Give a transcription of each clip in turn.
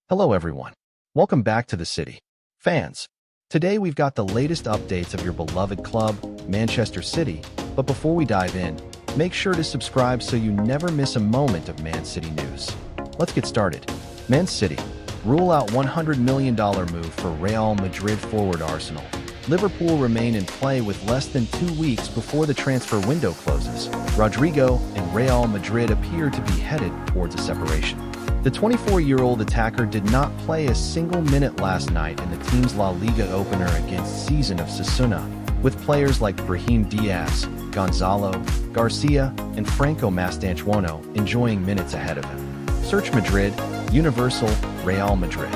Hello everyone. Welcome back to the city. Fans, today we've got the latest updates of your beloved club, Manchester City, but before we dive in, make sure to subscribe so you never miss a moment of Man City news. Let's get started. Man City, rule out $100 million move for Real Madrid forward Arsenal. Liverpool remain in play with less than 2 weeks before the transfer window closes. Rodrygo and Real Madrid appear to be headed towards a separation. The 24-year-old attacker did not play a single minute last night in the team's La Liga opener against Season of Sasuna, with players like Brahim Diaz, Gonzalo, Garcia, and Franco Mastantuono enjoying minutes ahead of him. Search Madrid, Universal, Real Madrid.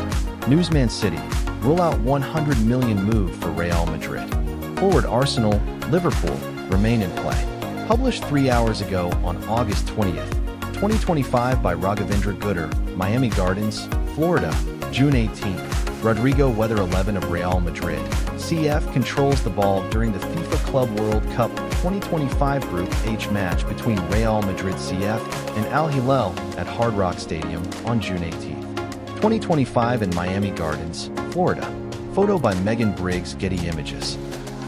Newsman City, rule out $100 million move for Real Madrid. Forward Arsenal, Liverpool, remain in play. Published 3 hours ago on August 20th, 2025 by Raghavendra Gooder, Miami Gardens, Florida, June 18th. Rodrygo, weather 11 of Real Madrid. CF controls the ball during the FIFA Club World Cup 2025 Group H match between Real Madrid CF and Al Hilal at Hard Rock Stadium on June 18th. 2025 in Miami Gardens, Florida. Photo by Megan Briggs, Getty Images.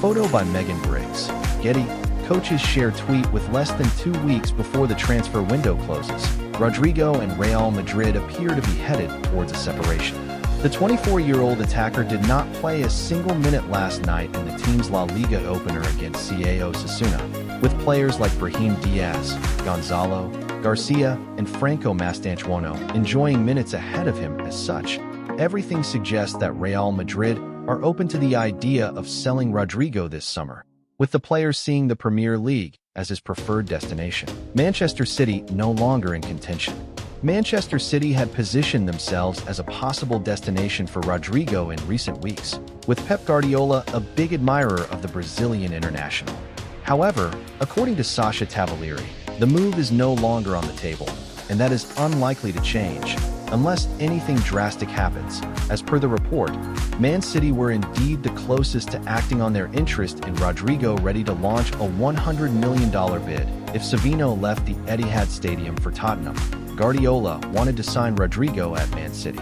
Photo by Megan Briggs, Getty. Coaches share tweet with less than 2 weeks before the transfer window closes. Rodrygo and Real Madrid appear to be headed towards a separation. The 24-year-old attacker did not play a single minute last night in the team's La Liga opener against CAO Sasuna, with players like Brahim Diaz, Gonzalo, Garcia, and Franco Mastantuono enjoying minutes ahead of him. As such, everything suggests that Real Madrid are open to the idea of selling Rodrygo this summer, with the players seeing the Premier League as his preferred destination. Manchester City no longer in contention. Manchester City had positioned themselves as a possible destination for Rodrygo in recent weeks, with Pep Guardiola a big admirer of the Brazilian international. However, according to Sasha Tavolieri, the move is no longer on the table, and that is unlikely to change unless anything drastic happens. As per the report, Man City were indeed the closest to acting on their interest in Rodrygo, ready to launch a $100 million bid if Savino left the Etihad Stadium for Tottenham. Guardiola wanted to sign Rodrygo at Man City.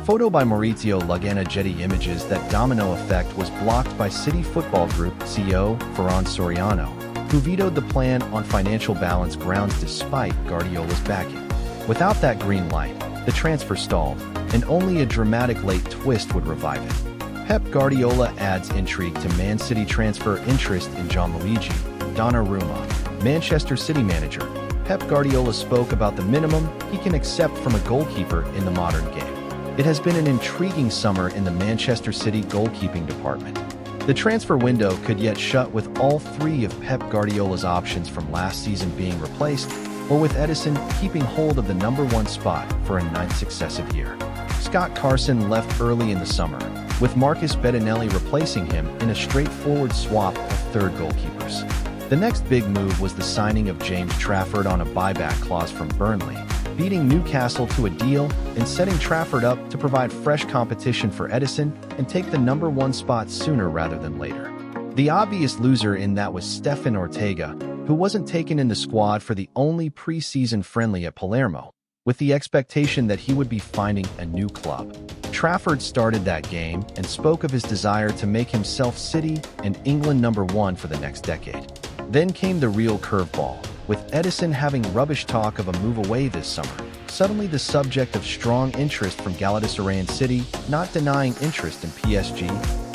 Photo by Maurizio Lugana. Getty Images. That domino effect was blocked by City Football Group CEO Ferran Soriano, who vetoed the plan on financial balance grounds despite Guardiola's backing. Without that green light, the transfer stalled, and only a dramatic late twist would revive it. Pep Guardiola adds intrigue to Man City transfer interest in Gianluigi Donnarumma. Manchester City manager Pep Guardiola spoke about the minimum he can accept from a goalkeeper in the modern game. It has been an intriguing summer in the Manchester City goalkeeping department. The transfer window could yet shut with all 3 of Pep Guardiola's options from last season being replaced, or with Ederson keeping hold of the #1 spot for a 9th successive year. Scott Carson left early in the summer, with Marcus Bettinelli replacing him in a straightforward swap of third goalkeepers. The next big move was the signing of James Trafford on a buyback clause from Burnley, beating Newcastle to a deal and setting Trafford up to provide fresh competition for Ederson and take the #1 spot sooner rather than later. The obvious loser in that was Stefan Ortega, who wasn't taken in the squad for the only pre-season friendly at Palermo, with the expectation that he would be finding a new club. Trafford started that game and spoke of his desire to make himself City and England #1 for the next decade. Then came the real curveball, with Ederson having rubbish talk of a move away this summer, suddenly the subject of strong interest from Galatasaray City, not denying interest in PSG,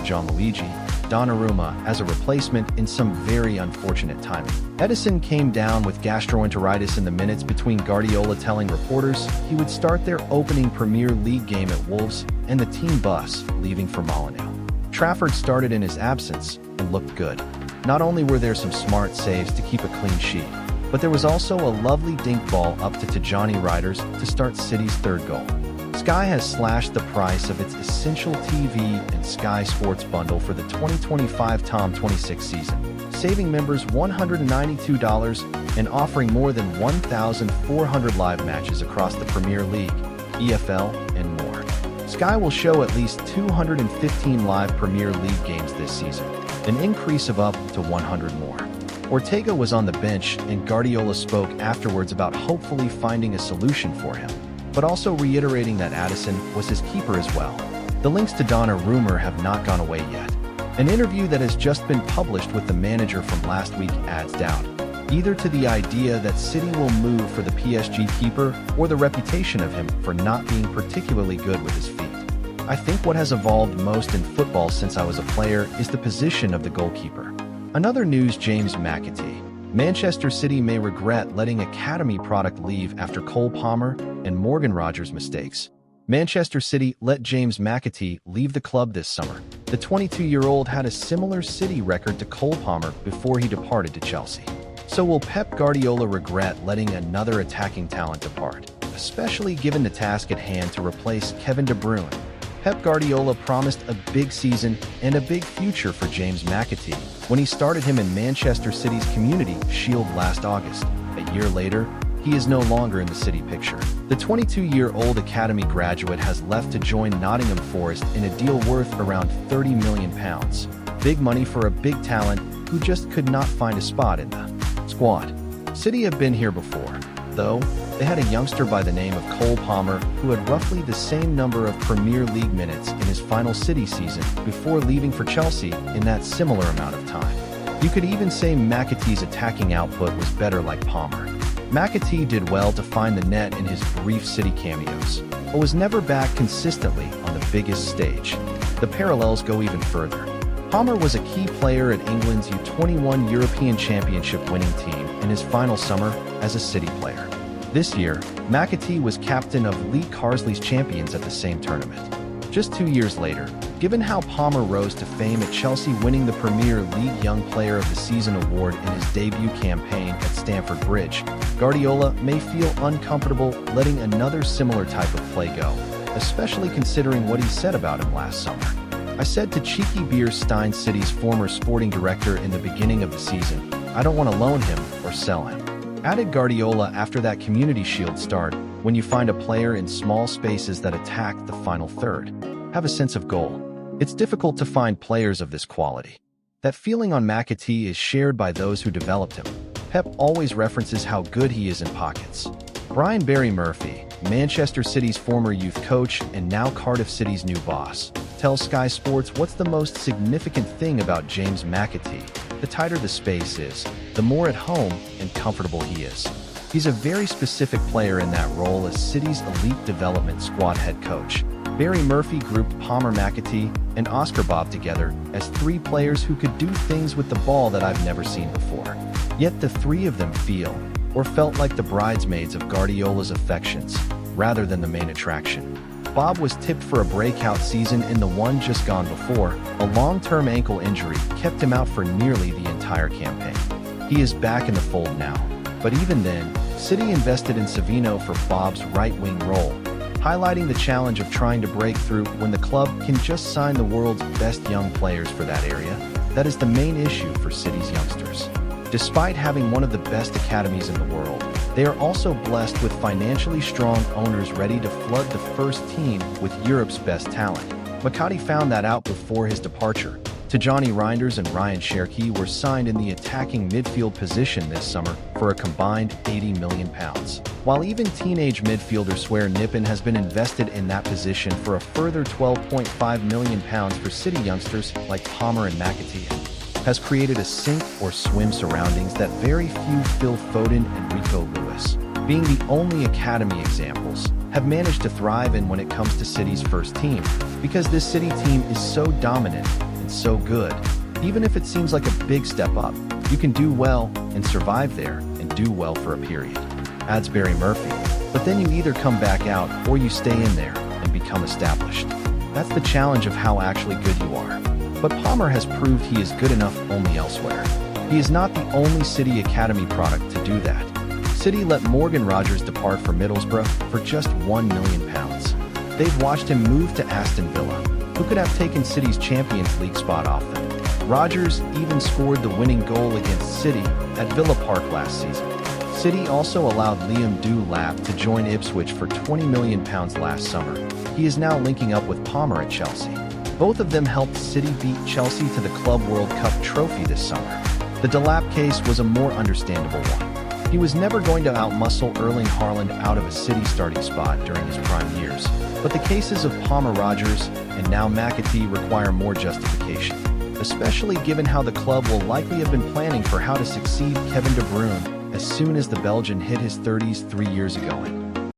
Gianluigi Donnarumma as a replacement in some very unfortunate timing. Ederson came down with gastroenteritis in the minutes between Guardiola telling reporters he would start their opening Premier League game at Wolves and the team bus leaving for Molineux. Trafford started in his absence and looked good. Not only were there some smart saves to keep a clean sheet, but there was also a lovely dink ball up to Tijani Riders to start City's 3rd goal. Sky has slashed the price of its Essential TV and Sky Sports bundle for the 2025-26 season, saving members $192 and offering more than 1,400 live matches across the Premier League, EFL, and more. Sky will show at least 215 live Premier League games this season, an increase of up to 100 more. Ortega was on the bench, and Guardiola spoke afterwards about hopefully finding a solution for him. but also reiterating that Ederson was his keeper as well. The links to Donnarumma have not gone away yet. An interview that has just been published with the manager from last week adds doubt, either to the idea that City will move for the PSG keeper or the reputation of him for not being particularly good with his feet. I think what has evolved most in football since I was a player is the position of the goalkeeper. Another news: James McATEE. Manchester City may regret letting academy product leave after Cole Palmer and Morgan Rogers' mistakes. Manchester City let James McATEE leave the club this summer. The 22-year-old had a similar City record to Cole Palmer before he departed to Chelsea. So will Pep Guardiola regret letting another attacking talent depart, especially given the task at hand to replace Kevin De Bruyne? Pep Guardiola promised a big season and a big future for James McATEE when he started him in Manchester City's Community Shield last August. A year later, he is no longer in the City picture. The 22-year-old academy graduate has left to join Nottingham Forest in a deal worth around £30 million. Big money for a big talent who just could not find a spot in the squad. City have been here before, though. They had a youngster by the name of Cole Palmer who had roughly the same number of Premier League minutes in his final City season before leaving for Chelsea in that similar amount of time. You could even say McATEE's attacking output was better like Palmer. McATEE did well to find the net in his brief City cameos, but was never back consistently on the biggest stage. The parallels go even further. Palmer was a key player at England's U21 European Championship winning team in his final summer as a City player. This year, McATEE was captain of Lee Carsley's champions at the same tournament. Just 2 years later, given how Palmer rose to fame at Chelsea, winning the Premier League Young Player of the Season award in his debut campaign at Stamford Bridge, Guardiola may feel uncomfortable letting another similar type of play go, especially considering what he said about him last summer. I said to Cheeky Beer Stein, City's former sporting director, in the beginning of the season, I don't want to loan him or sell him. Added Guardiola after that Community Shield start: when you find a player in small spaces that attack the final third, have a sense of goal, it's difficult to find players of this quality. That feeling on McATEE is shared by those who developed him. Pep always references how good he is in pockets. Brian Barry Murphy, Manchester City's former youth coach and now Cardiff City's new boss, tells Sky Sports what's the most significant thing about James McATEE: the tighter the space is, the more at home and comfortable he is. He's a very specific player in that role as City's elite development squad head coach. Barry Murphy grouped Palmer, McATEE, and Oscar Bob together as three players who could do things with the ball that I've never seen before. Yet the three of them feel, or felt like, the bridesmaids of Guardiola's affections, rather than the main attraction. Bob was tipped for a breakout season in the one just gone before. A long-term ankle injury kept him out for nearly the entire campaign. He is back in the fold now, but even then, City invested in Savino for Bob's right-wing role, highlighting the challenge of trying to break through when the club can just sign the world's best young players for that area. That is the main issue for City's youngsters. Despite having one of the best academies in the world, they are also blessed with financially strong owners ready to flood the first team with Europe's best talent. McATEE found that out before his departure. Tijjani Reinders and Ryan Cherki were signed in the attacking midfield position this summer for a combined £80 million. While even teenage midfielder Swear Nippon has been invested in that position for a further £12.5 million for City youngsters like Palmer and McATEE, has created a sink or swim surroundings that very few, Phil Foden and Rico Lewis, being the only academy examples, have managed to thrive in when it comes to City's first team, because this City team is so dominant and so good. Even if it seems like a big step up, you can do well and survive there and do well for a period, adds Barry Murphy. But then you either come back out or you stay in there and become established. That's the challenge of how actually good you are. But Palmer has proved he is good enough only elsewhere. He is not the only City Academy product to do that. City let Morgan Rogers depart for Middlesbrough for just £1 million. They've watched him move to Aston Villa, who could have taken City's Champions League spot off them. Rogers even scored the winning goal against City at Villa Park last season. City also allowed Liam Delap to join Ipswich for £20 million last summer. He is now linking up with Palmer at Chelsea. Both of them helped City beat Chelsea to the Club World Cup trophy this summer. The Delap case was a more understandable one. He was never going to outmuscle Erling Haaland out of a City starting spot during his prime years, but the cases of Palmer Rodgers and now McATEE require more justification, especially given how the club will likely have been planning for how to succeed Kevin De Bruyne as soon as the Belgian hit his 30s 3 years ago.